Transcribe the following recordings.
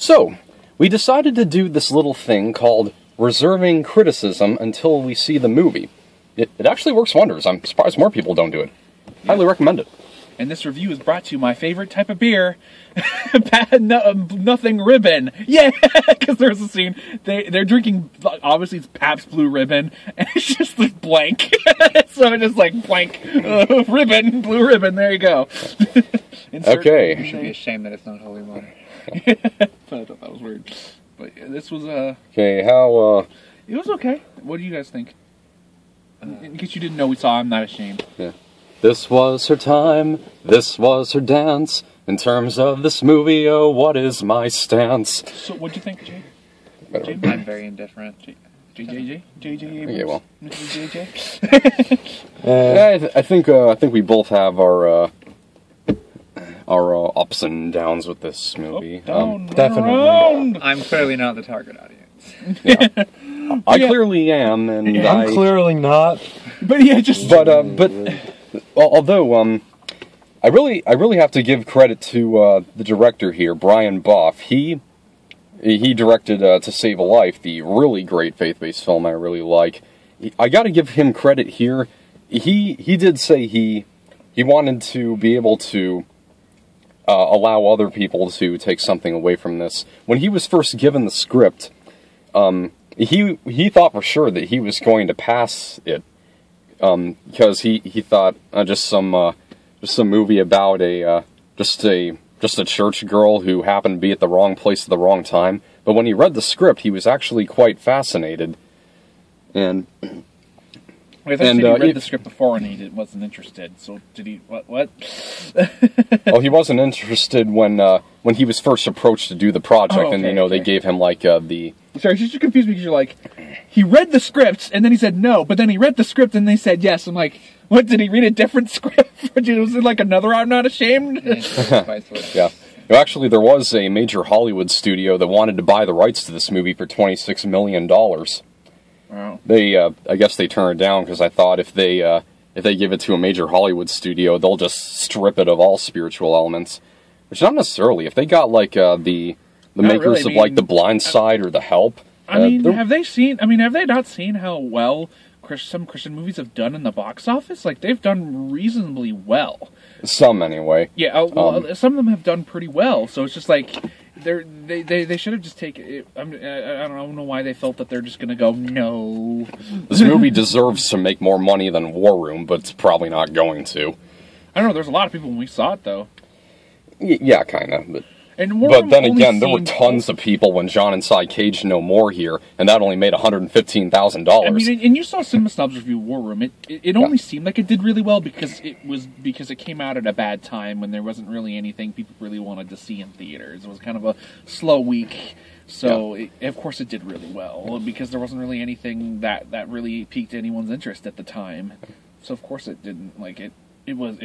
So, we decided to do this little thing called reserving criticism until we see the movie. It actually works wonders. I'm surprised more people don't do it. Highly recommend it. And this review is brought to you my favorite type of beer, Nothing Ribbon. Yeah, because there's a scene, they're drinking, obviously it's Pabst Blue Ribbon, and it's just like blank. So it's just like blank, ribbon, blue ribbon, there you go. Okay. You should be ashamed that it's not holy water. But I thought that was weird. But this was, Okay, how, it was okay. What do you guys think? In case you didn't know, we saw I'm Not Ashamed. Yeah. This was her time, this was her dance. In terms of this movie, oh, what is my stance? So, what'd you think, Jay? I'm very indifferent. JJ? Yeah, well. JJ? I think we both have our ups and downs with this movie. Definitely. I'm clearly not the target audience. Yeah. I clearly am, and I'm clearly not. But yeah, just... Although, I really have to give credit to the director here, Brian Boff. He directed To Save a Life, the really great faith-based film I really like. I got to give him credit here. He did say he wanted to be able to allow other people to take something away from this. When he was first given the script, he thought for sure that he was going to pass it. Because he thought just some movie about just a church girl who happened to be at the wrong place at the wrong time. But when he read the script, he was actually quite fascinated. And I thought he read the script before and he wasn't interested. So did he? What? Oh, he wasn't interested when he was first approached to do the project, okay, and they gave him like the. Sorry, you confused me because you're like, he read the script and then he said no, but then he read the script and they said yes. I'm like, what? Did he read a different script? Was it like another I'm Not Ashamed? Yeah. Well, actually, there was a major Hollywood studio that wanted to buy the rights to this movie for $26 million. Wow. I guess they turned it down because I thought if they give it to a major Hollywood studio, they'll just strip it of all spiritual elements. Which not necessarily. If they got like the makers of like The Blind Side or The Help. Have they not seen how well some Christian movies have done in the box office? Like, they've done reasonably well. Some, anyway. Yeah, some of them have done pretty well, so it's just like, they should have just taken it. I don't know why they felt that they're just gonna go, no. This movie deserves to make more money than War Room, but it's probably not going to. I don't know, there's a lot of people when we saw it, though. Yeah, kinda, but then again, there were tons of people when John Inside Cage No More here, and that only made $115,000. I mean, and you saw Cinema Snob's review of War Room. It only seemed like it did really well because it came out at a bad time when there wasn't really anything people really wanted to see in theaters. It was kind of a slow week, so of course it did really well because there wasn't really anything that really piqued anyone's interest at the time. So of course it didn't. Like it won.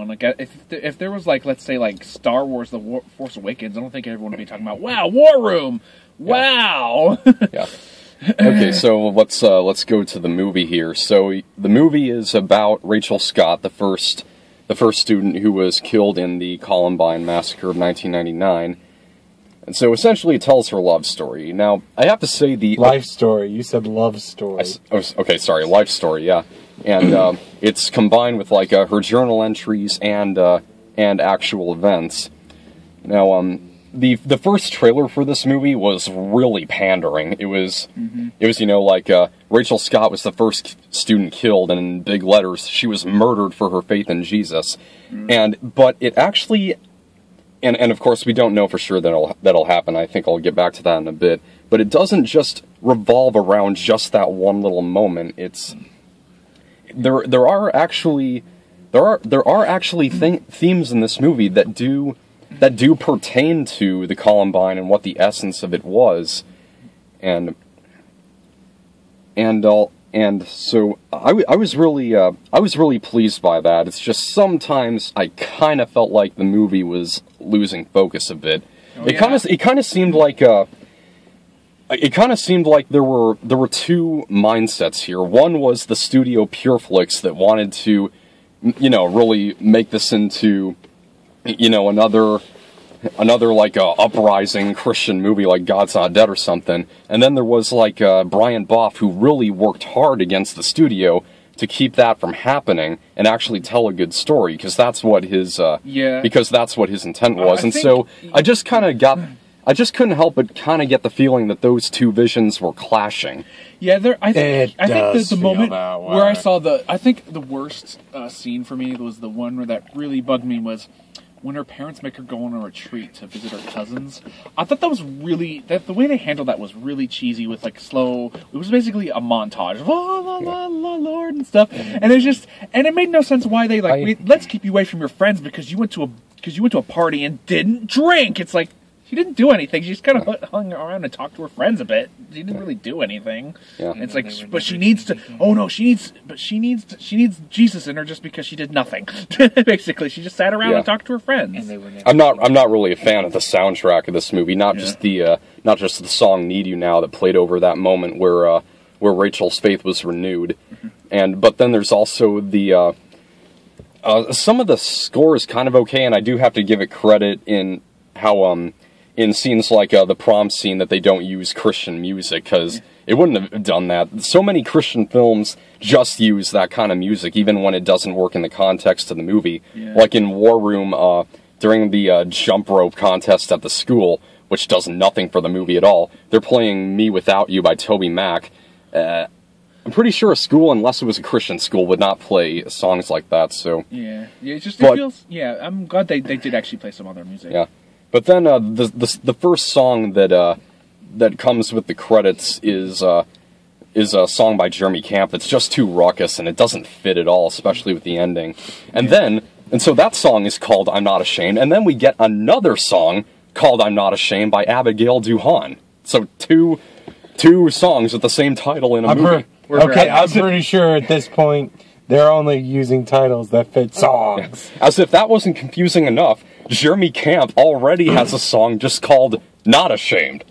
Like if there was like, let's say like Star Wars: The Force Awakens, I don't think everyone would be talking about, wow, War Room, wow. Yeah. Okay, so let's go to the movie here. So the movie is about Rachel Scott, the first student who was killed in the Columbine Massacre of 1999. And so essentially it tells her love story. Now, I have to say the... Life story. You said love story. Okay, sorry, life story, yeah. And it's combined with like her journal entries and actual events. Now, the first trailer for this movie was really pandering. It was Rachel Scott was the first student killed, and in big letters, she was murdered for her faith in Jesus. But it actually... And of course, we don't know for sure that'll happen. I think I'll get back to that in a bit. But it doesn't just revolve around just that one little moment. It's there are actually themes in this movie that do pertain to the Columbine and what the essence of it was, and so I was really pleased by that. It's just sometimes I kind of felt like the movie was losing focus a bit. It kind of seemed like there were two mindsets here. One was the studio Pure Flix that wanted to, really make this into, another uprising Christian movie like God's Not Dead or something. And then there was like Brian Boff, who really worked hard against the studio to keep that from happening and actually tell a good story, because that's what his intent was. And so I just couldn't help but kind of get the feeling that those two visions were clashing. Yeah, I think the moment where I think the worst scene for me was the one where that really bugged me was when her parents make her go on a retreat to visit her cousins. I thought that was really, the way they handled that was really cheesy with like slow, it was basically a montage of la la la Lord and stuff. And it made no sense why they let's keep you away from your friends because you went to a party and didn't drink. It's like, she didn't do anything. She just kind of hung around and talked to her friends a bit. She didn't really do anything. Yeah. It's like, but she needs to. Oh no, she needs Jesus in her just because she did nothing. Basically, she just sat around and talked to her friends. I'm not really a fan of the soundtrack of this movie. Not just the song "Need You Now" that played over that moment where Rachel's faith was renewed, but then there's also the some of the score is kind of okay, and I do have to give it credit in how in scenes like the prom scene that they don't use Christian music, because it wouldn't have done that. So many Christian films just use that kind of music, even when it doesn't work in the context of the movie. Yeah. Like in War Room, during the jump rope contest at the school, which does nothing for the movie at all, they're playing Me Without You by Toby Mac. I'm pretty sure a school, unless it was a Christian school, would not play songs like that. So it feels. Yeah, I'm glad they did actually play some other music. Yeah. But then the first song that comes with the credits is a song by Jeremy Camp that's just too raucous, and it doesn't fit at all, especially with the ending. And so that song is called "I'm Not Ashamed," and then we get another song called "I'm Not Ashamed" by Abigail Duhan. So two songs with the same title in a movie. I'm pretty sure at this point they're only using titles that fit songs. As if that wasn't confusing enough, Jeremy Camp already has a song just called "Not Ashamed."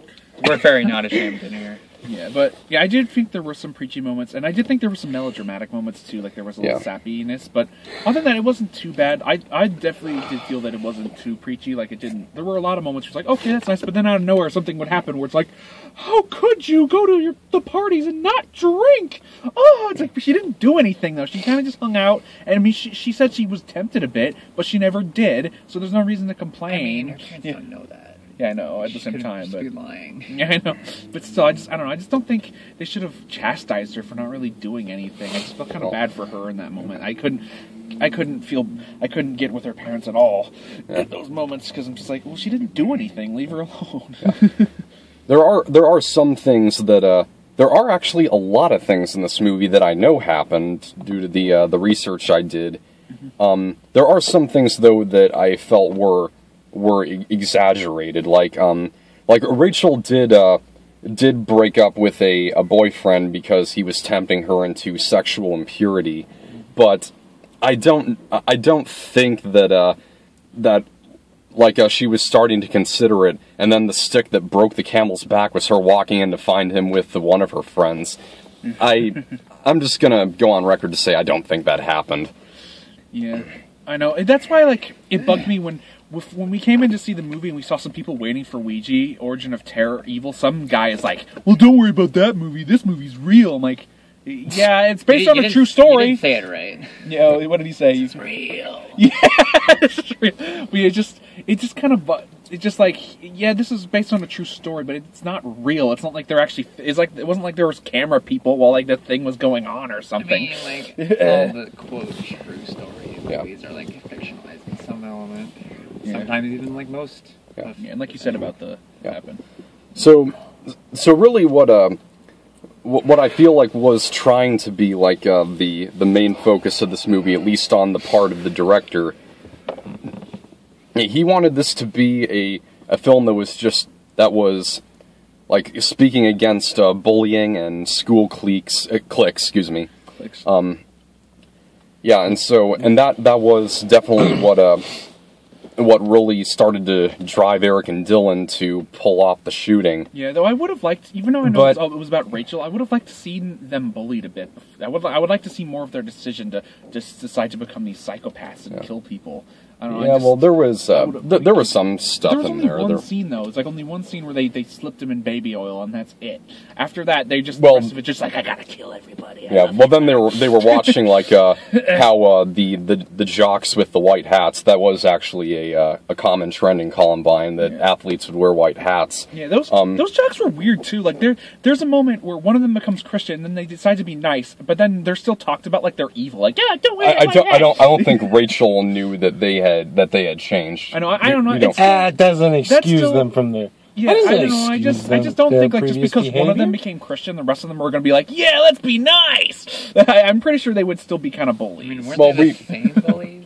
We're very not ashamed in here. Yeah, but I did think there were some preachy moments, and I did think there were some melodramatic moments too, like there was a little sappiness, but other than that, it wasn't too bad. I definitely did feel that it wasn't too preachy, like it didn't, there were a lot of moments where it's like, okay, that's nice, but then out of nowhere something would happen where it's like, how could you go to the parties and not drink? Oh, it's like, she didn't do anything though, she kind of just hung out, and I mean, she said she was tempted a bit, but she never did, so there's no reason to complain. I mean, her parents don't know that. Yeah, I know, at the same time, but... be lying. Yeah, I know. But still, I don't know, I just don't think they should have chastised her for not really doing anything. I just felt kind of bad for her in that moment. I couldn't get with her parents at all at those moments, because I'm just like, well, she didn't do anything, leave her alone. There are some things that, there are actually a lot of things in this movie that I know happened due to the research I did. There are some things, though, that I felt were exaggerated, like Rachel did break up with a boyfriend because he was tempting her into sexual impurity, but I don't think that she was starting to consider it, and then the stick that broke the camel's back was her walking in to find him with one of her friends. I'm just gonna go on record to say I don't think that happened. Yeah, I know. That's why, it bugged me when we came in to see the movie and we saw some people waiting for Ouija, Origin of Terror, Evil. Some guy is like, well, don't worry about that movie. This movie's real. I'm like, yeah, it's based on a true story. You didn't say it right. Yeah, what did he say? It's real. Yeah, it's real. Yeah, this is based on a true story, but it's not real. It's not like they're actually. It wasn't like there was camera people while the thing was going on or something. I mean, all the quote true story movies are fictionalized in some element. Sometimes even most. Yeah, and like you said about the happen. So really, what I feel like was trying to be the main focus of this movie, at least on the part of the director. He wanted this to be a film that was speaking against bullying and school cliques. Excuse me. Cliques. Yeah, and that was definitely what really started to drive Eric and Dylan to pull off the shooting. Yeah, though I would have liked, even though I know it was about Rachel, I would have liked to see them bullied a bit. I would like to see more of their decision to just decide to become these psychopaths and kill people. I don't know. Yeah, well, there was there was some stuff there was in only there. one scene though. It's like only one scene where they slipped him in baby oil, and that's it. After that, they just Well, the rest of it just like I gotta kill everybody. Yeah, well, then they were watching like how the jocks with the white hats. That was actually a common trend in Columbine that athletes would wear white hats. Yeah, those jocks were weird too. Like there's a moment where one of them becomes Christian, and then they decide to be nice, but then they're still talked about like they're evil. Like, yeah, don't wear I don't think Rachel knew that they had changed. I know. I don't know. It doesn't excuse them from their. Yeah, I don't know. I just don't think like just because one of them became Christian, the rest of them were going to be like, yeah, let's be nice. I'm pretty sure they would still be kind of bullies. I mean, weren't they the same bullies?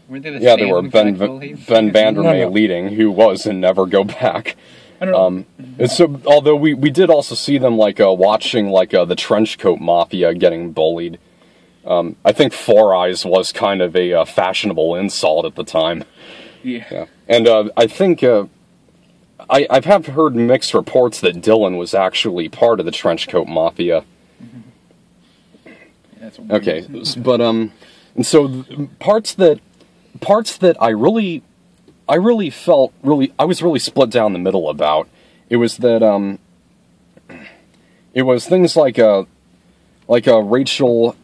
Weren't they the yeah, same they were Ben Vandermeer leading, who was in Never Go Back. I don't know. And so, although we did also see them like watching like the Trenchcoat Mafia getting bullied. I think Four Eyes was kind of a fashionable insult at the time. Yeah. And I think I have heard mixed reports that Dylan was actually part of the Trenchcoat Mafia. That's okay, but and so parts that I really felt I was really split down the middle about. It was that it was things like Rachel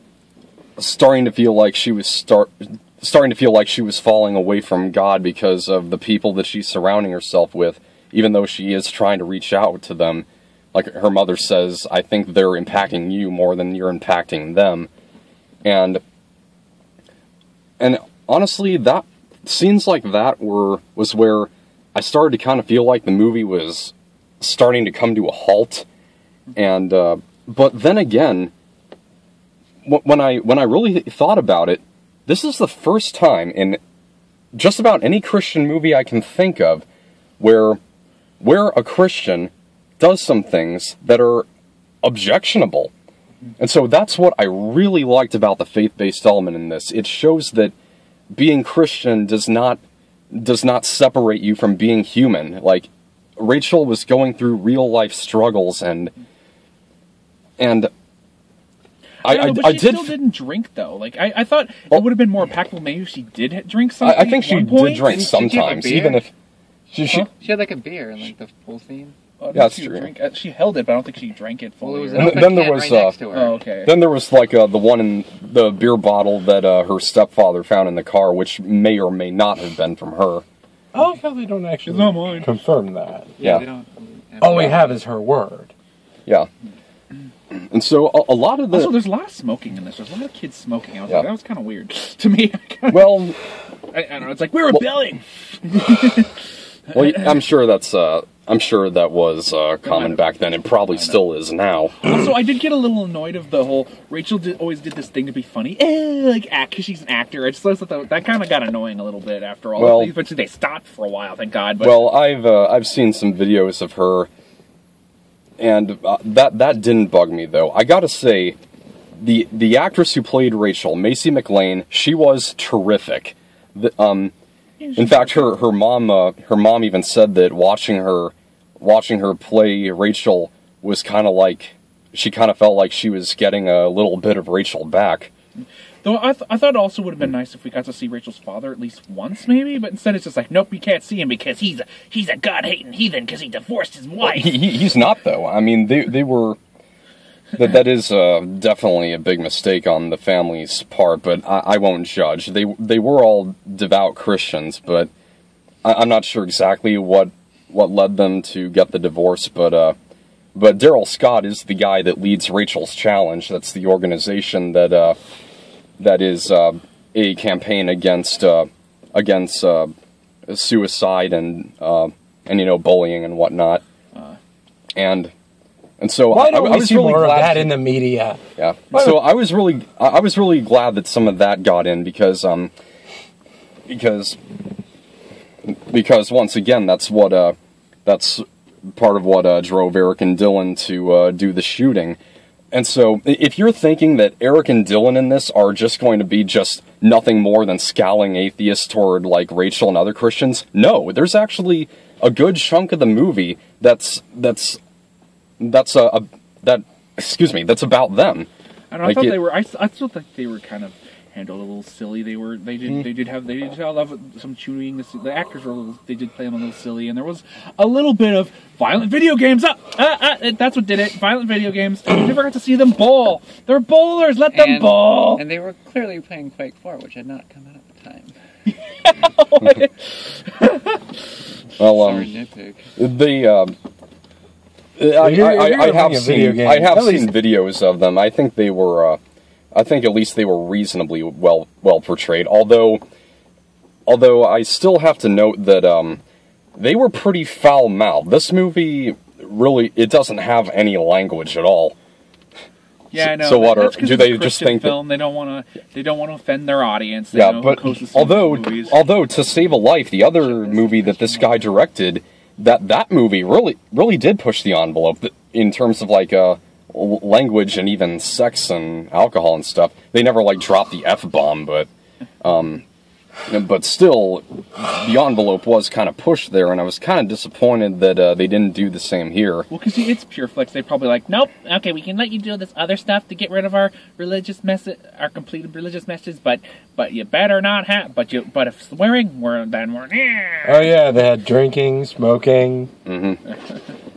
starting to feel like she was starting to feel like she was falling away from God because of the people that she's surrounding herself with, even though she is trying to reach out to them. Like her mother says, I think they're impacting you more than you're impacting them. And honestly, that scenes like that was where I started to kind of feel like the movie was starting to come to a halt. And but then again, when I really thought about it, this is the first time in just about any Christian movie I can think of where a Christian does some things that are objectionable. And so that's what I really liked about the faith-based element in this. It shows that being Christian does not separate you from being human. Like, Rachel was going through real-life struggles, and I still didn't drink though. Like I thought it would have been more impactful maybe if she did drink something. I think she did drink sometimes, even if she had like a beer in like the full scene. Yeah, that's true. She held it, but I don't think she drank it fully. Well, then there was right next to her. Oh, okay. Then there was like the one in the beer bottle that her stepfather found in the car, which may or may not have been from her. Oh, no, they don't actually confirm that. Yeah. They don't, all we have is her word. Yeah. And so a lot of the... Also, there's a lot of smoking in this. There's a lot of kids smoking. I was like, that was kind of weird to me. Well... I don't know. It's like, we're rebelling! Well, I'm sure that was common back then. It probably still is now. Also, I did get a little annoyed of the whole... Rachel always did this thing to be funny. Because she's an actor. I just thought that kind of got annoying a little bit after all. Well, eventually they stopped for a while, thank God. But... Well, I've seen some videos of her... And that didn't bug me, though. I gotta say, the actress who played Rachel, Macy McLean, she was terrific. In fact, her mom even said that watching her play Rachel was kind of like, she kind of felt like she was getting a little bit of Rachel back. Though I thought it also would have been nice if we got to see Rachel's father at least once, maybe. But instead, it's just like, nope, you can't see him because he's a God-hating heathen because he divorced his wife. He's not, though. I mean, they were. That is definitely a big mistake on the family's part, but I won't judge. They were all devout Christians, but I'm not sure exactly what led them to get the divorce. But Daryl Scott is the guy that leads Rachel's Challenge. That's the organization that is a campaign against suicide and bullying and whatnot. And so why don't I was see really more glad of that in the media? Yeah. So I was really glad that some of that got in because once again that's part of what drove Eric and Dylan to do the shooting. And so if you're thinking that Eric and Dylan in this are just going to be just nothing more than scowling atheists toward like Rachel and other Christians, no, there's actually a good chunk of the movie that's about them. I thought they were. I still think they were kind of handled a little silly. They did have some chewing. The actors were they did play them a little silly, and there was a little bit of violent video games. That's what did it. Violent video games. And you never got to see them bowl. They're bowlers. Let them bowl. And they were clearly playing Quake 4, which had not come out at the time. Well, Sorry, nitpick. I have seen videos of them. I think they were. I think at least they were reasonably well portrayed. Although I still have to note that they were pretty foul-mouthed. This movie really it doesn't have any language at all. Yeah, I know. So what That's do they just think film? They don't want to offend their audience. They yeah, know but although To Save a Life, the other movie that this guy directed, that movie really did push the envelope in terms of like language and even sex and alcohol and stuff. They never like dropped the F-bomb, but still, the envelope was kind of pushed there, and I was kind of disappointed that they didn't do the same here. Well, because it's Pure Flix. They probably like, nope, okay, we can let you do this other stuff to get rid of our religious message, our completed religious messages, but you better not have, but if swearing, then we're Oh yeah, they had drinking, smoking,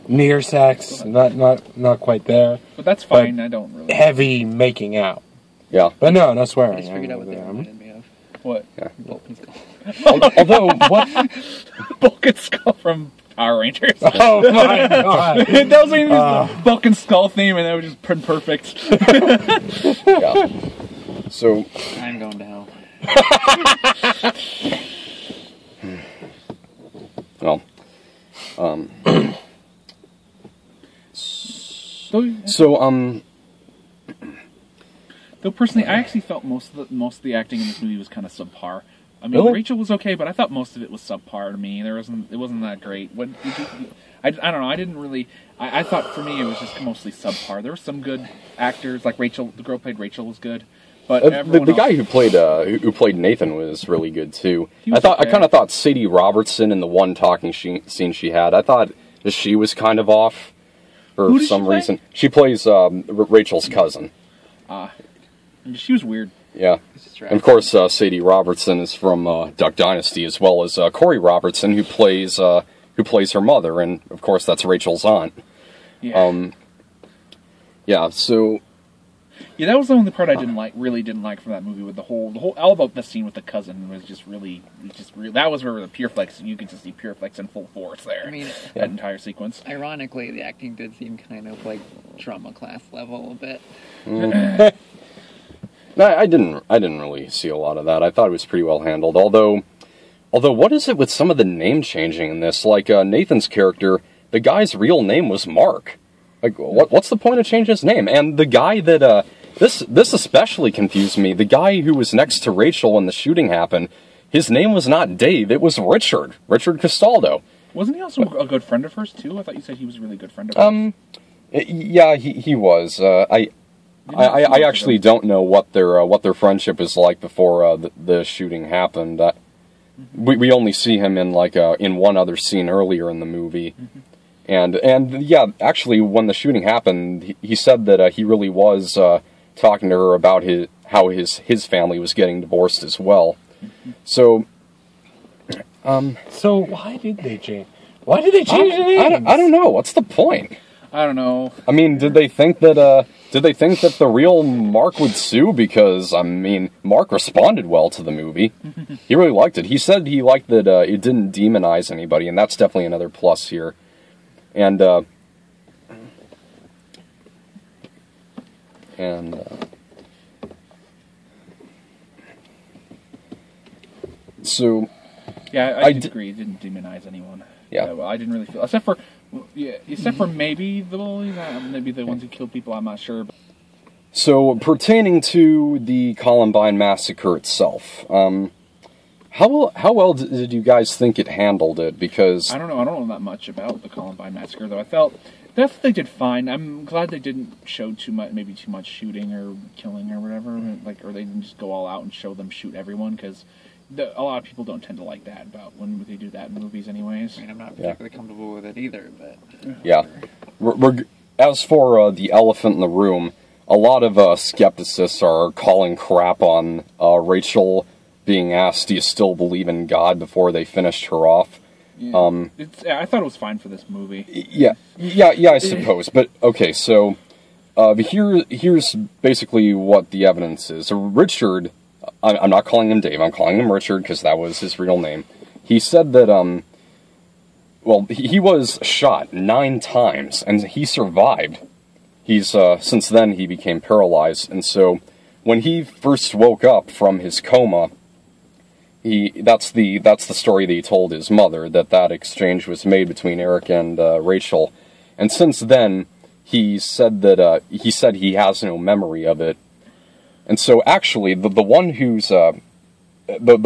near sex, not quite there. But that's fine. I don't really heavy making out. Yeah, but no swearing. I just figured out what they reminded me of. What? Yeah. Vulcan Skull. Although, what? Vulcan Skull from Power Rangers. Oh my god! That was like the Vulcan Skull theme, and that was just perfect. Yeah. So I'm going to hell. Well, Though personally, I actually felt most of the acting in this movie was kind of subpar. I mean, really? Rachel was okay, but I thought most of it was subpar to me. It wasn't that great. I don't know. I didn't really. I thought for me it was just mostly subpar. There were some good actors, like Rachel. The girl who played Rachel was good, but the guy who played Nathan was really good too. I kind of thought Sadie Robertson in the one talking scene she had. I thought that she was kind of off for some reason. She plays Rachel's cousin. She was weird. Yeah, and of course Sadie Robertson is from Duck Dynasty, as well as Corey Robertson, who plays her mother, and of course that's Rachel's aunt. Yeah. Yeah. So. Yeah, that was the only part I really didn't like from that movie. With the whole all about the scene with the cousin was just really that was where the Pure Flix, you could just see Pure Flix in full force there. I mean, that entire sequence. Ironically, the acting did seem kind of like drama class level a bit. No, I didn't really see a lot of that. I thought it was pretty well handled. Although what is it with some of the name changing in this? Like Nathan's character, the guy's real name was Mark. Like, what's the point of changing his name? And the guy that this especially confused me. The guy who was next to Rachel when the shooting happened, his name was not Dave. It was Richard Castaldo. Wasn't he also a good friend of hers too? I thought you said he was a really good friend of hers. Yeah, he was. I actually don't know what their friendship was like before the shooting happened. We only see him in in one other scene earlier in the movie, and yeah, actually when the shooting happened, he said that he really was talking to her about how his family was getting divorced as well. So why did they change? Why did they change the names? I don't know. What's the point? I don't know. I mean, did they think that the real Mark would sue? Because, I mean, Mark responded well to the movie. He really liked it. He said he liked that it didn't demonize anybody, and that's definitely another plus here. And so... Yeah, I agree. It didn't demonize anyone. Yeah. Well, I didn't really feel... Except for maybe the ones who killed people, I'm not sure. So, pertaining to the Columbine Massacre itself, how well did you guys think it handled it? Because... I don't know that much about the Columbine Massacre, though. I felt they did fine. I'm glad they didn't show too much shooting or killing or whatever, or they didn't just go all out and show them shoot everyone, because... a lot of people don't tend to like that about when they do that in movies anyways. I mean, I'm not particularly comfortable with it either, but... Yeah. As for the elephant in the room, a lot of skepticists are calling crap on Rachel being asked, "Do you still believe in God?" before they finished her off. Yeah. I thought it was fine for this movie. Yeah, I suppose. But okay, so here's basically what the evidence is. So Richard, I'm not calling him Dave. I'm calling him Richard because that was his real name. He said that he was shot 9 times and he survived. He's since then he became paralyzed, and so when he first woke up from his coma, that's the story that he told his mother, that exchange was made between Eric and Rachel, and since then he said that he has no memory of it, and so actually the one who's the girl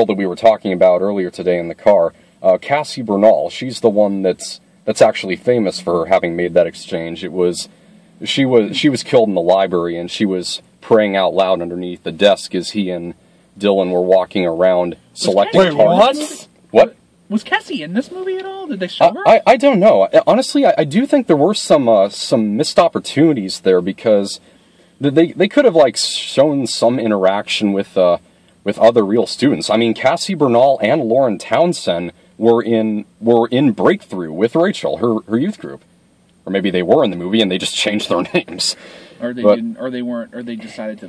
that we were talking about earlier today in the car, Cassie Bernal, she's the one that's actually famous for having made that exchange. She was killed in the library, and she was praying out loud underneath the desk as he and Dylan were walking around selecting targets. What? Was Cassie in this movie at all? Did they show her? I don't know. Honestly, I do think there were some missed opportunities there, because they could have shown some interaction with other real students. I mean, Cassie Bernal and Lauren Townsend were in Breakthrough with Rachel, her youth group, or maybe they were in the movie and they just changed their names. Or they didn't, or they weren't, or they decided to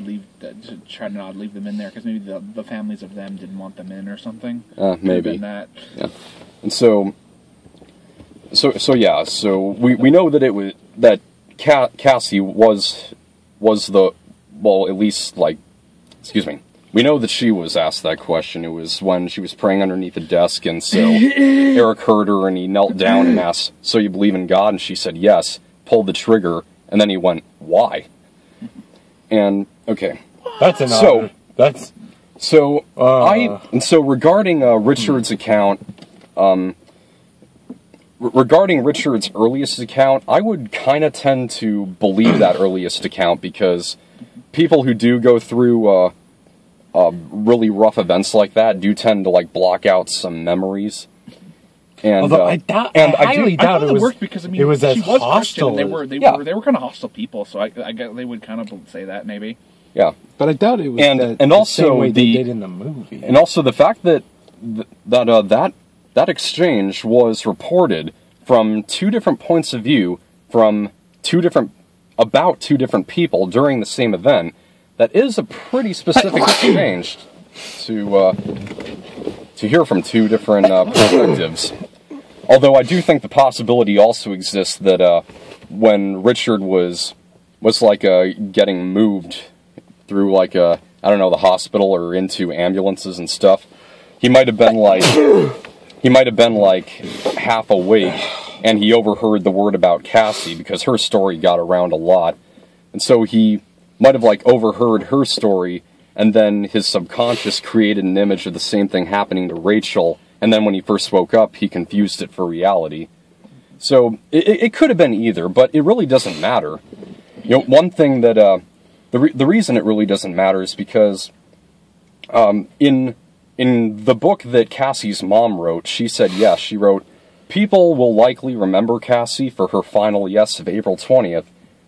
try to not leave them in there because maybe the families of them didn't want them in or something. Maybe that. Yeah, and so we know that Cassie was at least we know that she was asked that question. It was when she was praying underneath the desk, and so Eric heard her and he knelt down and asked, "So you believe in God?" And she said yes, pulled the trigger, and then he went, "Why?" And okay, that's an regarding Richard's account, regarding Richard's earliest account, I would kind of tend to believe that earliest account, because people who do go through really rough events like that do tend to block out some memories. And although I highly doubt it worked, because it was as she was hostile. Christian, they were kind of hostile people, so I guess they would kind of say that maybe. Yeah, but I doubt it was also the same way they did in the movie. And also the fact that that exchange was reported from 2 different points of view, from about two different people during the same event. That is a pretty specific exchange to hear from 2 different perspectives. Although I do think the possibility also exists that when Richard was getting moved through the hospital or into ambulances and stuff, he might have been half awake, and he overheard the word about Cassie, because her story got around a lot, and so he might have overheard her story, and then his subconscious created an image of the same thing happening to Rachel, and then when he first woke up, he confused it for reality. So it could have been either, but it really doesn't matter. One thing that the reason it really doesn't matter is because in the book that Cassie's mom wrote, she said yes. She wrote, "People will likely remember Cassie for her final yes of April 20th,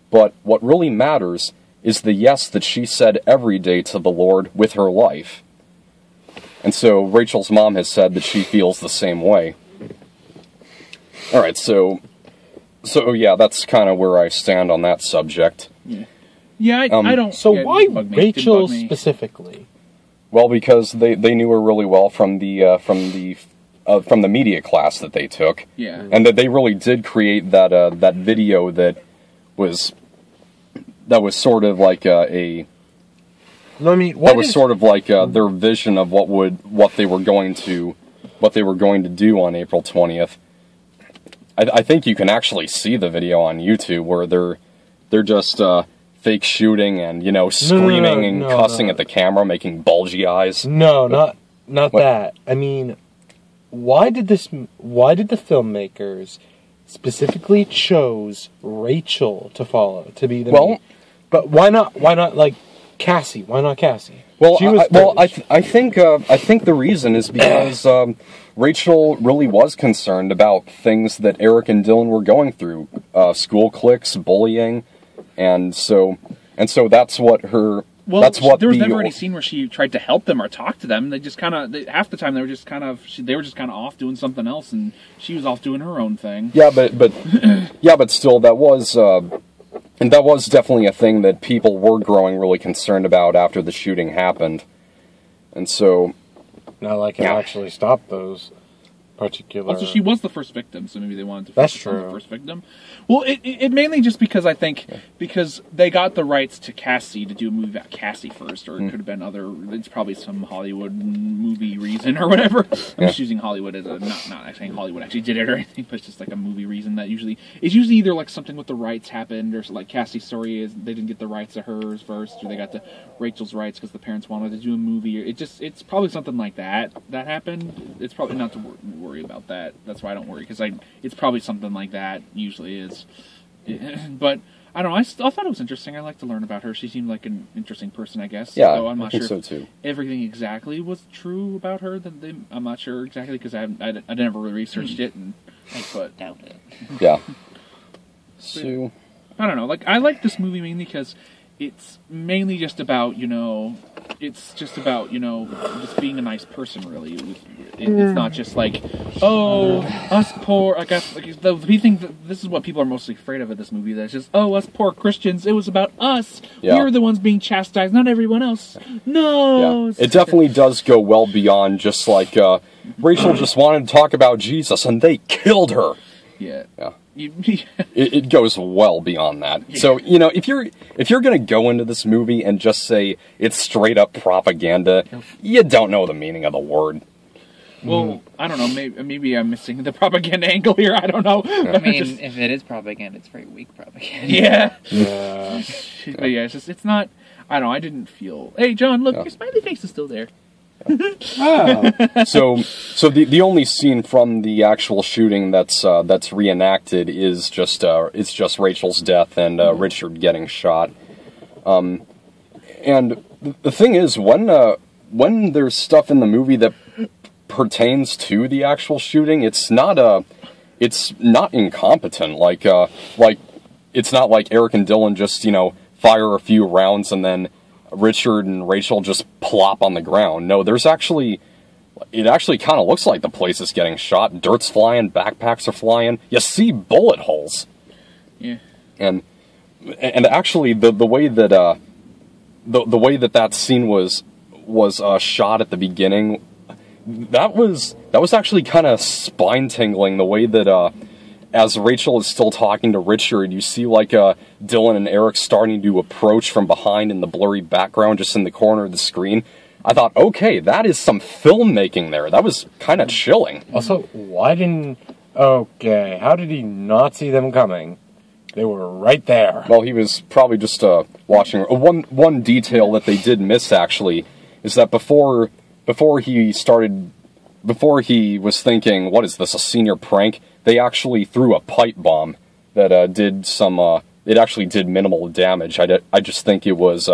but what really matters is the yes that she said every day to the Lord with her life." And so Rachel's mom has said that she feels the same way. Alright, so yeah, that's kind of where I stand on that subject. Yeah, I don't... So why Rachel specifically? Well, because they knew her really well from the media class that they took. Yeah. And that they really did create that video that was sort of like their vision of what they were going to do on April 20th. I think you can actually see the video on YouTube where they're just fake shooting and screaming and cussing at the camera, making bulgy eyes. No, not that. I mean, why did the filmmakers specifically chose Rachel to follow to be the main? But why not Cassie? Why not Cassie? Well, I think the reason is because Rachel really was concerned about things that Eric and Dylan were going through, school cliques, bullying, and so that's what her. Well, that's what there was never any scene where she tried to help them or talk to them. They just kind of half the time they were just kind of off doing something else, and she was off doing her own thing. Yeah, but still, that was definitely a thing that people were growing really concerned about after the shooting happened, and so. Not like it actually stopped those particular. Also, she was the first victim, so maybe they wanted to focus on the first victim. Well, it mainly just because I think because they got the rights to Cassie to do a movie about Cassie first, or it could have been other. It's probably some Hollywood movie reason or whatever. I'm just using Hollywood as a not saying Hollywood actually did it or anything, but it's just like a movie reason that it's usually either like something with the rights happened, or like Cassie's story is they didn't get the rights to hers first, or they got to Rachel's rights because the parents wanted to do a movie. Or it's probably something like that happened. It's probably not to worry about that. That's why I don't worry, because it's probably something like that. Usually is. But I don't know. I thought it was interesting. I like to learn about her. She seemed like an interesting person, I guess. Yeah, so I'm not I think sure so too. Everything exactly was true about her. I'm not sure exactly because I never really researched it, and I doubt it. Yeah. So I don't know. Like I like this movie mainly because it's mainly just about just being a nice person. Really, it's not just like us poor. I guess like the thing that this is what people are mostly afraid of this movie. That's just us poor Christians. It was about us. Yeah. We're the ones being chastised, not everyone else. No, yeah. It definitely does go well beyond just like Rachel just wanted to talk about Jesus and they killed her. Yeah. Yeah. It goes well beyond that. Yeah. So, if you're going to go into this movie and just say it's straight up propaganda, you don't know the meaning of the word. Well, I don't know. Maybe I'm missing the propaganda angle here. I don't know. I mean, if it is propaganda, it's very weak propaganda. Yeah. Yeah. But yeah, it's not. I don't know. I didn't feel. Hey, John, look, your smiley face is still there. Oh. So the only scene from the actual shooting that's reenacted is just Rachel's death and Richard getting shot. And the thing is, when there's stuff in the movie that pertains to the actual shooting, it's not incompetent. Like it's not like Eric and Dylan just fire a few rounds and then Richard and Rachel just plop on the ground. No, it actually kind of looks like the place is getting shot. Dirt's flying, backpacks are flying. You see bullet holes. Yeah. And actually, the way that the way that scene was shot at the beginning, that was actually kind of spine tingling. The way that as Rachel is still talking to Richard, you see like Dylan and Eric starting to approach from behind in the blurry background, just in the corner of the screen. I thought, okay, that is some filmmaking there. That was kind of chilling. Also, how did he not see them coming? They were right there. Well, he was probably just watching. One detail that they did miss, actually, is that before he was thinking, what is this, a senior prank? They actually threw a pipe bomb that did some. It actually did minimal damage. I just think it was.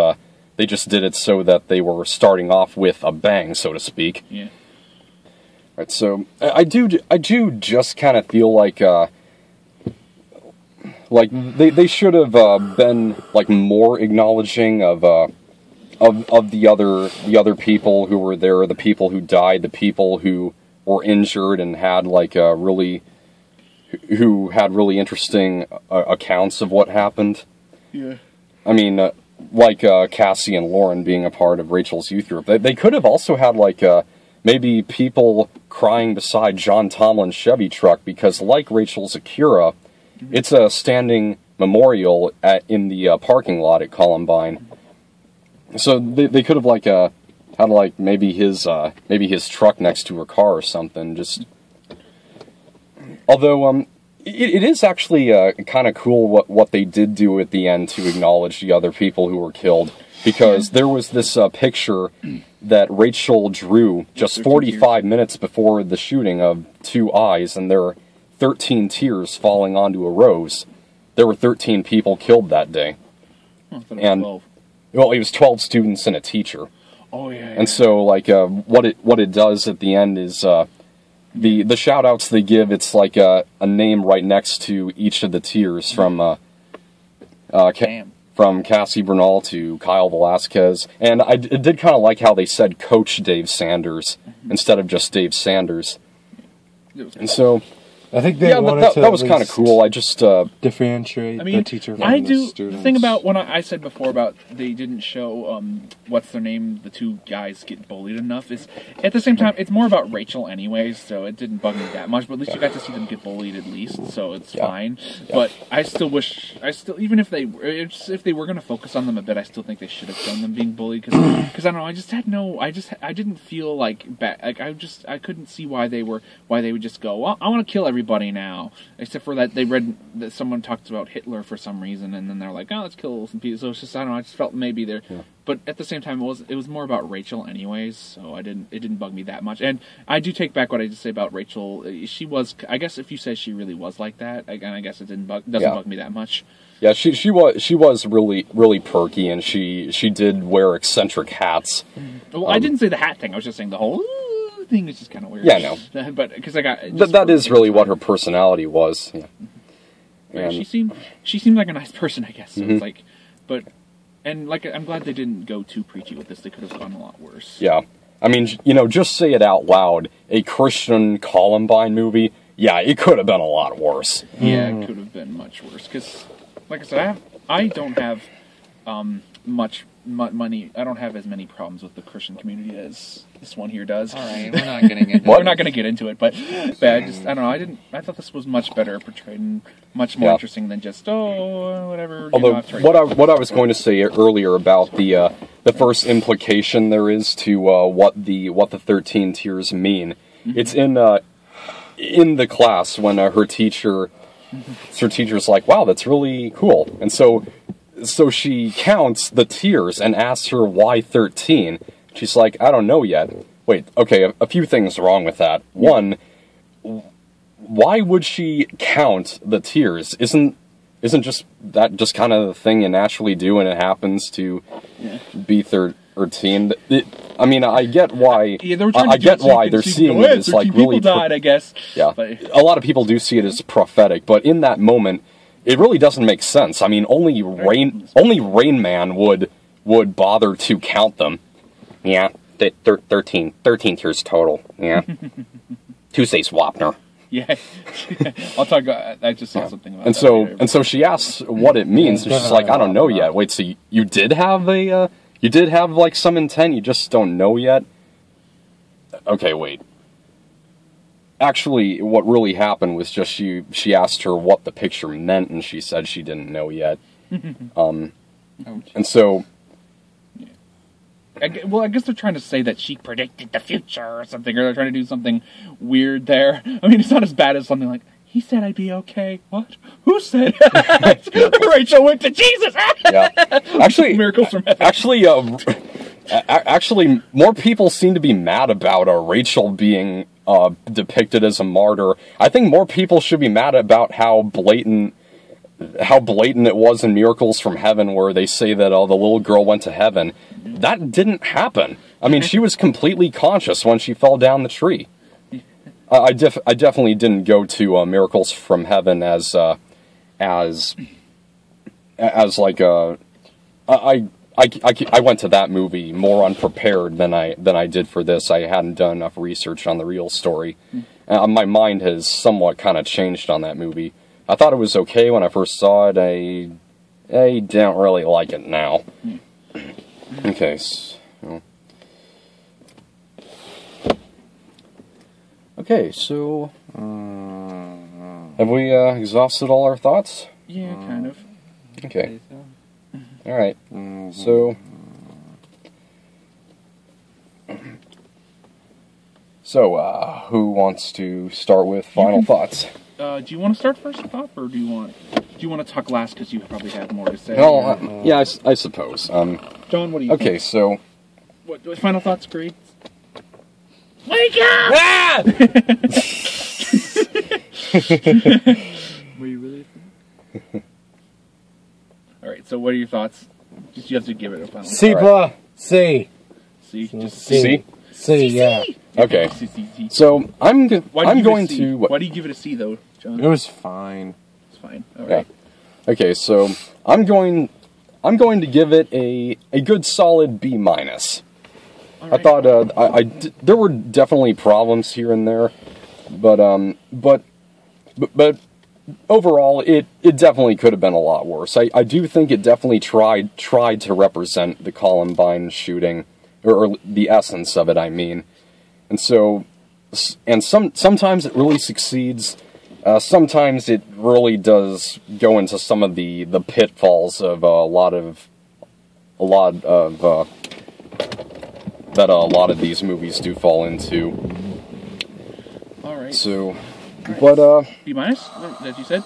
They just did it so that they were starting off with a bang, so to speak. Yeah. Right. So I do just kind of feel like they should have been like more acknowledging of the other people who were there, the people who died, the people who were injured and had who had really interesting accounts of what happened. Yeah. I mean, Cassie and Lauren being a part of Rachel's youth group. They could have also had maybe people crying beside John Tomlin's Chevy truck, because like Rachel's Acura, it's a standing memorial in the parking lot at Columbine. So they could have had maybe his truck next to her car or something. Just although it is actually kind of cool what they did do at the end to acknowledge the other people who were killed, because there was this picture that Rachel drew just 45 minutes before the shooting of two eyes, and there are 13 tears falling onto a rose. There were 13 people killed that day. Oh, I thought it was 12. Well, it was 12 students and a teacher. Oh yeah. And so what it does at the end is the shout outs they give, it's like a name right next to each of the tears from from Cassie Bernal to Kyle Velasquez, and I did kind of like how they said Coach Dave Sanders instead of just Dave Sanders. And so, I think they wanted to that was kind of cool. I just differentiate the teacher from the students. The thing about when I said before about they didn't show what's their name, the two guys get bullied enough, is at the same time it's more about Rachel anyways, so it didn't bug me that much. But at least you got to see them get bullied at least, so it's fine. Yeah. But I still even if they were going to focus on them a bit, I still think they should have shown them being bullied because I don't know, I didn't feel like bad. Like I couldn't see why they would just go, well, I want to kill everybody now, except for that they read that someone talked about Hitler for some reason, and then they're like, oh, let's kill some people. So it's just, I don't know, I just felt maybe they're, but at the same time it was more about Rachel anyways, so it didn't bug me that much. And I do take back what I just say about Rachel. She was, I guess if you say she really was like that, again, I guess it doesn't bug me that much. Yeah, she was really, really perky, and she did wear eccentric hats. Well, I didn't say the hat thing, I was just saying the whole thing is just kind of weird. Yeah, I know. But because I got that is really what her personality was. Yeah. And she seemed like a nice person, I guess. So it's like, but I'm glad they didn't go too preachy with this. They could have gone a lot worse. Yeah, I mean, just say it out loud. A Christian Columbine movie. Yeah, it could have been a lot worse. Yeah, it could have been much worse. Because, like I said, I don't have much money. I don't have as many problems with the Christian community as this one here does. All right, we're not getting into it. We're not going to get into it, but I don't know. I thought this was much better portrayed and much more interesting than just whatever. Although what I was going to say earlier about the first implication there is to what the 13 tiers mean. It's in the class when her teacher's like, wow, that's really cool, and so she counts the tiers and asks her why 13. She's like, I don't know yet. Wait, okay, a few things wrong with that. One, why would she count the tiers? Isn't just kind of the thing you naturally do when it happens to be 13? I mean, I get why. I get why they're seeing it as like really. Died, I guess. Yeah, a lot of people do see it as prophetic, but in that moment, it really doesn't make sense. I mean, only Rain Man would bother to count them. Yeah, 13 tiers total. Yeah, Tuesday Swapner. Yeah, I'll talk. I just saw something about that. And so she asks what it means, and she's like, I don't know yet. Wait, so you did have like some intent, you just don't know yet? Okay, wait. Actually, what really happened was just she asked her what the picture meant, and she said she didn't know yet. And so. I guess they're trying to say that she predicted the future or something, or they're trying to do something weird there. I mean, it's not as bad as something like, he said I'd be okay. What? Who said? Rachel went to Jesus! Yeah. Actually, miracles from heaven. Actually, more people seem to be mad about Rachel being depicted as a martyr. I think more people should be mad about how blatant it was in Miracles from Heaven, where they say that the little girl went to heaven. That didn't happen. I mean, she was completely conscious when she fell down the tree. I definitely didn't go to Miracles from Heaven as like I went to that movie more unprepared than I did for this. I hadn't done enough research on the real story. My mind has somewhat kind of changed on that movie. I thought it was okay when I first saw it. I don't really like it now. Okay, so... Okay, so... have we exhausted all our thoughts? Yeah, kind of. Okay. Alright, so... So, who wants to start with final thoughts? Do you want to start first, Boff, or do you want to talk last because you probably have more to say? Well, yeah, I suppose. John, what do you think? Okay, so... What final thoughts, grades? Wake up! Ah! Were you really? Alright, so what are your thoughts? Just you have to give it a final C+. Right. C. C? Just C? C, yeah. Okay. So, I'm going to... Why do you give it a C, though, John? It was fine. It's fine. Alright. Yeah. Okay, so, I'm going I'm going to give it a good solid B-. Right. I thought there were definitely problems here and there, but overall it definitely could have been a lot worse. I do think it definitely tried to represent the Columbine shooting, or the essence of it, I mean. And so, and sometimes it really succeeds. Sometimes it really does go into some of the pitfalls of a lot of these movies do fall into. All right. So, but B-? That you said?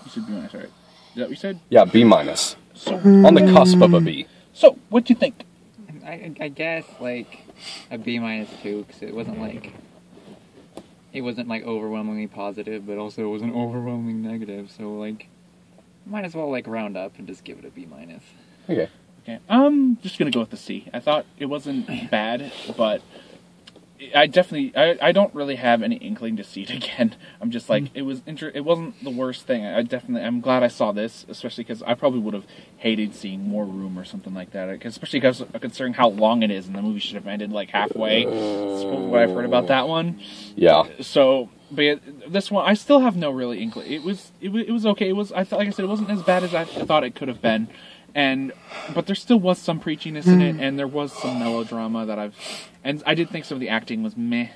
You said B-, right? Is that what you said? Yeah, B-. So, on the cusp of a B. So, what do you think? I guess like a B- too, because it wasn't like overwhelmingly positive, but also it wasn't overwhelmingly negative. So like, might as well like round up and just give it a B-. Okay. Okay. I'm just gonna go with the C. I thought it wasn't bad, but I don't really have any inkling to see it again. I'm just like, it wasn't the worst thing. I'm glad I saw this, especially because I probably would have hated seeing more Room or something like that, especially because considering how long it is, and the movie should have ended like halfway. That's what I've heard about that one. Yeah. So, but yeah, this one, I still have no really inkling. It was okay. Like I said, it wasn't as bad as I thought it could have been. But there still was some preachiness in it, and there was some melodrama and I did think some of the acting was meh.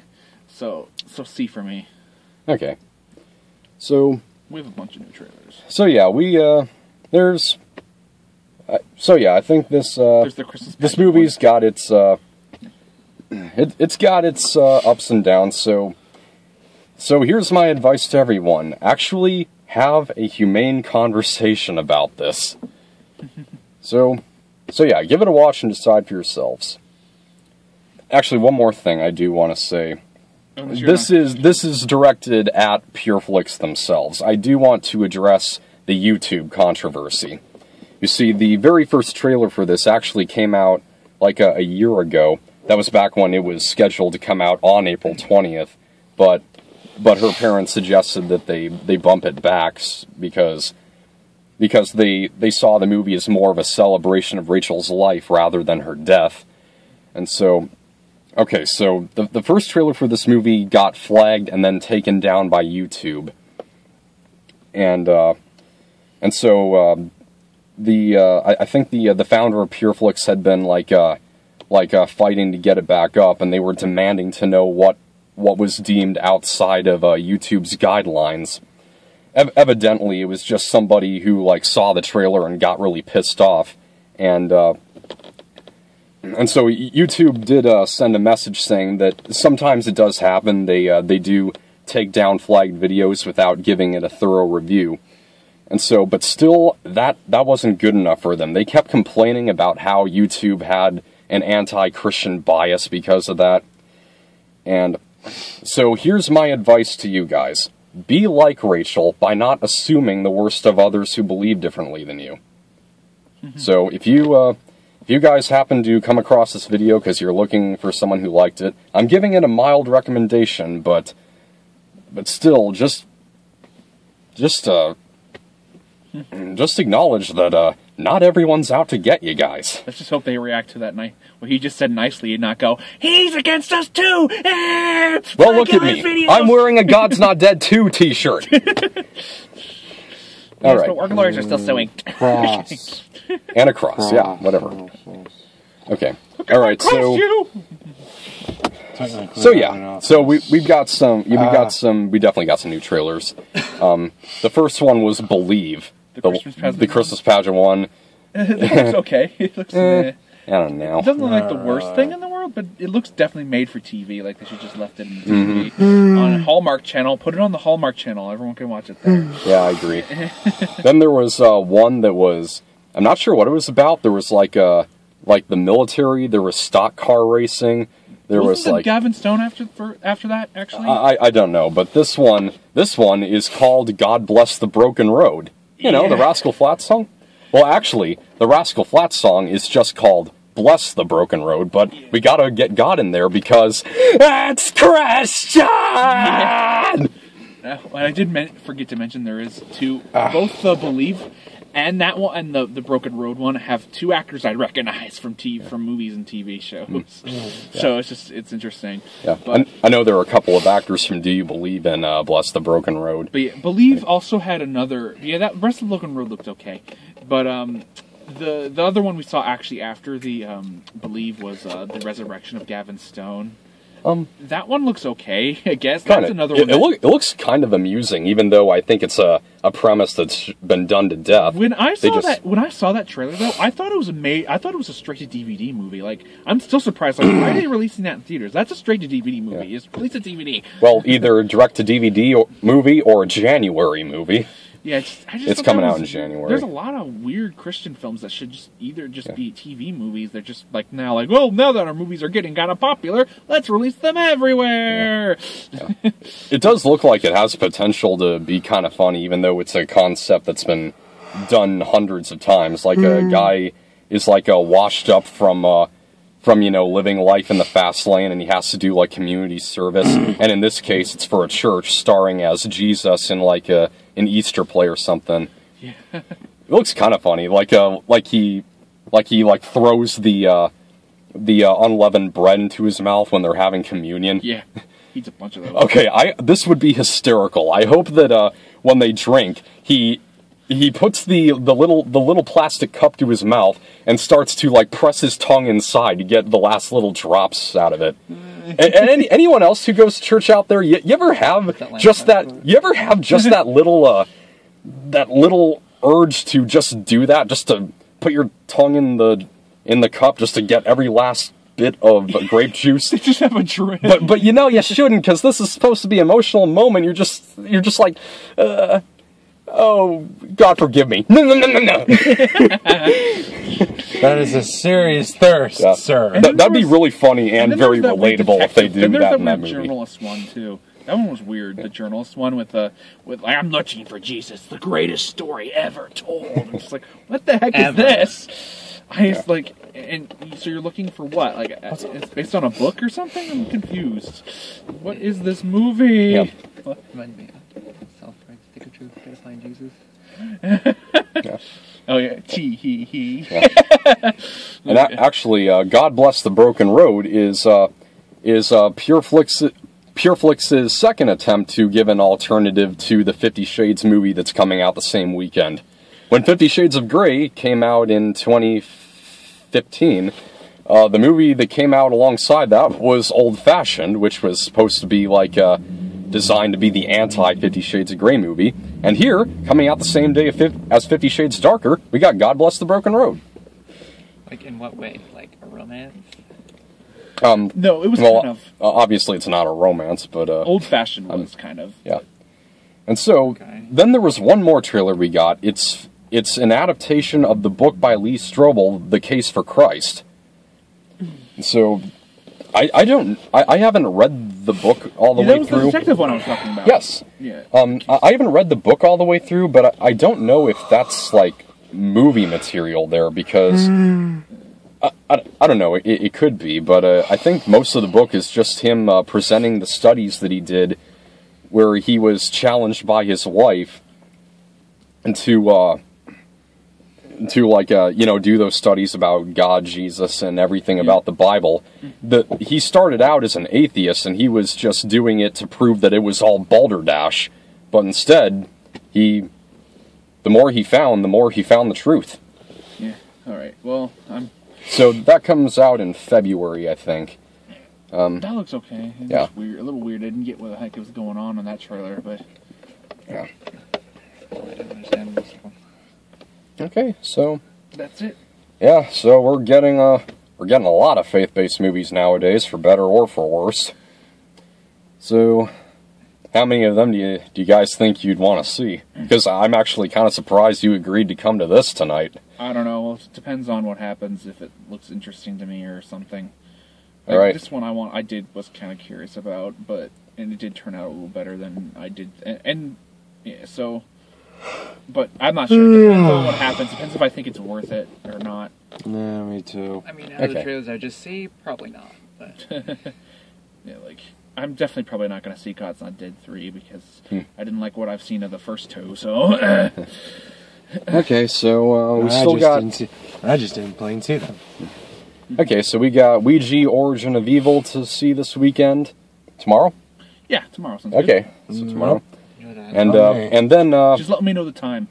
So C for me. Okay. So we have a bunch of new trailers. So yeah, I think this there's the Christmas this movie's got its it's got its ups and downs. So here's my advice to everyone: actually have a humane conversation about this. So yeah, give it a watch and decide for yourselves. Actually, one more thing I do want to say. This is directed at Pure Flix themselves. I do want to address the YouTube controversy. You see, the very first trailer for this actually came out like a year ago. That was back when it was scheduled to come out on April 20th, but her parents suggested that they bump it back because they saw the movie as more of a celebration of Rachel's life rather than her death. And so, okay, so the first trailer for this movie got flagged and then taken down by YouTube. And so I think the founder of Pure Flix had been fighting to get it back up, and they were demanding to know what was deemed outside of YouTube's guidelines. Evidently, it was just somebody who saw the trailer and got really pissed off, and so YouTube did send a message saying that sometimes it does happen. They do take down flagged videos without giving it a thorough review, and so, but still, that wasn't good enough for them. They kept complaining about how YouTube had an anti-Christian bias because of that, and so here's my advice to you guys. Be like Rachel by not assuming the worst of others who believe differently than you. Mm-hmm. So if you guys happen to come across this video because you're looking for someone who liked it, I'm giving it a mild recommendation, but still, just acknowledge that not everyone's out to get you guys. Let's just hope they react to that night. Well, he just said nicely and not go, he's against us too! Well, look at me. Videos. I'm wearing a God's Not Dead 2 t-shirt. All right. But work lawyers are still suing. Cross. And a cross, yeah, whatever. Okay. All right, so yeah. So we definitely got some new trailers. The first one was Believe. The Christmas pageant one. It looks okay. It looks I don't know. It doesn't look like the worst thing in the world, but it looks definitely made for TV. Like they should just left it in TV on a Hallmark channel. Put it on the Hallmark channel. Everyone can watch it there. Yeah, I agree. Then there was one that was, I'm not sure what it was about. There was like the military. There was stock car racing. There was Gavin Stone after that. Actually, I don't know, but this one is called God Bless the Broken Road. You know, the Rascal Flatts song? Well, actually, the Rascal Flatts song is just called Bless the Broken Road, but we gotta get God in there because it's Christian! Yeah. I did forget to mention there is both the Believe And that one and the Broken Road one have two actors I'd recognize from movies and TV shows. So it's interesting. Yeah, but I know there are a couple of actors from Do You Believe in Bless the Broken Road. But yeah, Believe also had another. Yeah, that rest of the Broken Road looked okay, but the other one we saw actually after the Believe was the Resurrection of Gavin Stone. That one looks okay, I guess. That's another one. It looks kind of amusing, even though I think it's a premise that's been done to death. When I saw that trailer, though, I thought it was a straight to DVD movie. Like, I'm still surprised. Like, why are they releasing that in theaters? That's a straight to DVD movie. Yeah. Just release a DVD. Well, either a direct to DVD movie or a January movie. Yeah, it's coming out in January. There's a lot of weird Christian films that should be TV movies. They're just now that our movies are getting kind of popular, let's release them everywhere. Yeah. It does look like it has potential to be kind of funny, even though it's a concept that's been done hundreds of times. Like a guy is washed up from living life in the fast lane, and he has to do like community service. And in this case, it's for a church, starring as Jesus in an Easter play or something. Yeah. It looks kind of funny. He throws the unleavened bread into his mouth when they're having communion. Yeah. Eats a bunch of those. Okay, this would be hysterical. I hope that when they drink, he puts the little plastic cup to his mouth and starts to press his tongue inside to get the last little drops out of it. And anyone else who goes to church out there, you ever have just that? You ever have just that little urge to just do that, just to put your tongue in the cup, just to get every last bit of grape juice? Just have a drink. But you shouldn't, because this is supposed to be an emotional moment. You're just like, oh, God forgive me. No. That is a serious thirst, sir. That'd be really funny and very relatable if they do that in that movie. Journalist one too. That one was weird. The journalist one with I'm looking for Jesus, the greatest story ever told. I'm just like, what the heck is this? And so you're looking for what? It's based on a book or something? I'm confused. What is this movie? Yeah. Remind me of Stick of Truth, Gotta Find Jesus. Yeah. Oh yeah, he. Yeah. And actually, God Bless the Broken Road is Pure Flix's second attempt to give an alternative to the 50 Shades movie that's coming out the same weekend. When 50 Shades of Grey came out in 2015, the movie that came out alongside that was Old Fashioned, which was supposed to be designed to be the anti-50 Shades of Grey movie. And here, coming out the same day as 50 Shades Darker, we got God Bless the Broken Road. In what way? Like a romance? No, it was kind of... obviously it's not a romance, but... Old Fashioned was kind of... Yeah. And so, then there was one more trailer we got. It's an adaptation of the book by Lee Strobel, The Case for Christ. So... I haven't read the book all the way through. That was the detective one I was talking about. Yes. Yeah. I haven't read the book all the way through, but I don't know if that's movie material there, because I don't know. It could be, but I think most of the book is just him presenting the studies that he did, where he was challenged by his wife to do those studies about God, Jesus, and everything about the Bible. He started out as an atheist, and he was just doing it to prove that it was all balderdash. But instead, the more he found the truth. Yeah. All right. Well, So that comes out in February, I think. That looks okay. It yeah. was weird, a little weird. I didn't get what the heck was going on in that trailer, but yeah. I didn't understand this one. Okay, so that's it. Yeah, so we're getting a lot of faith-based movies nowadays, for better or for worse. So, how many of them do you guys think you'd want to see? Because I'm actually kind of surprised you agreed to come to this tonight. I don't know. It depends on what happens, if it looks interesting to me or something. All right. This one was kind of curious about, and it did turn out a little better than I did, and yeah, so. But I'm not sure. It depends on what happens. Depends if I think it's worth it or not. Yeah, me too. I mean, out of the trailers I just see, probably not. But yeah, I'm definitely probably not going to see God's Not Dead 3 because I didn't like what I've seen of the first two. So Okay, so we still got. I just didn't plain see them. Okay, so we got Ouija Origin of Evil to see this weekend. Tomorrow? Yeah, tomorrow. Sounds Okay, good. so tomorrow. Good. And then Just let me know the time.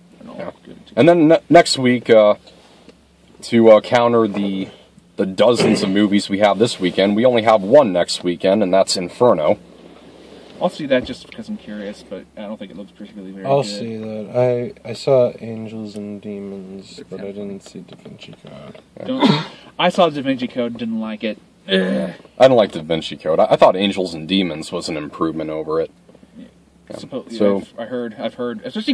And then next week, to counter the dozens of movies we have this weekend, we only have one next weekend, and that's Inferno. I'll see that just because I'm curious, but I don't think it looks particularly very I'll good. see that. I saw Angels and Demons, but I didn't see Da Vinci Code. I saw Da Vinci Code, didn't like it. I don't like Da Vinci Code. I thought Angels and Demons was an improvement over it. So I've heard, especially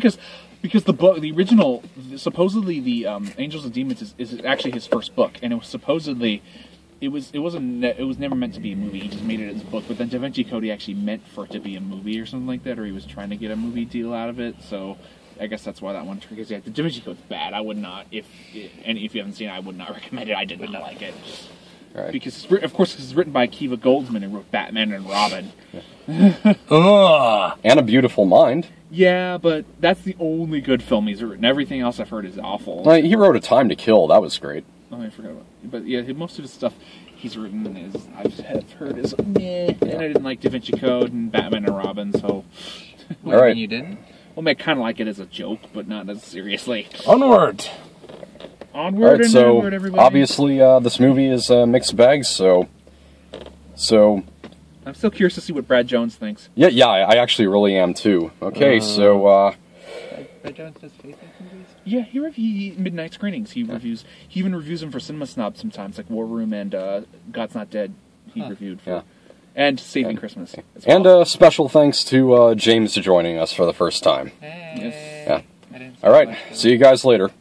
because the book, the original, supposedly the Angels and Demons is actually his first book, and it was supposedly. It was never meant to be a movie. He just made it as a book. But then Da Vinci Code he actually meant for it to be a movie or something like that, or he was trying to get a movie deal out of it. So I guess that's why that one. Because yeah, the Da Vinci Code's bad. I would not, if you haven't seen it, I would not recommend it. I did not like it. Right. Because of course it's written by Akiva Goldsman, who wrote Batman and Robin. And A Beautiful Mind. Yeah, but that's the only good film he's written. Everything else I've heard is awful. He wrote A Time to Kill. That was great. Oh, I forgot about it. But yeah, most of his stuff he's written I've heard is meh. And I didn't like Da Vinci Code and Batman and Robin, so... All right. You didn't? Well, I kind of like it as a joke, but not as seriously. Onward! Onward Alright, and so onward, everybody. obviously this movie is a mixed bag, so... I'm still curious to see what Brad Jones thinks. Yeah, I actually really am too. Okay, so... Brad Jones does faith movies? Yeah, he midnight screenings. He even reviews them for Cinema Snob sometimes, like War Room and God's Not Dead. He reviewed for, and Saving Christmas. As well. And special thanks to James joining us for the first time. Hey. Yeah. All right, see you guys later.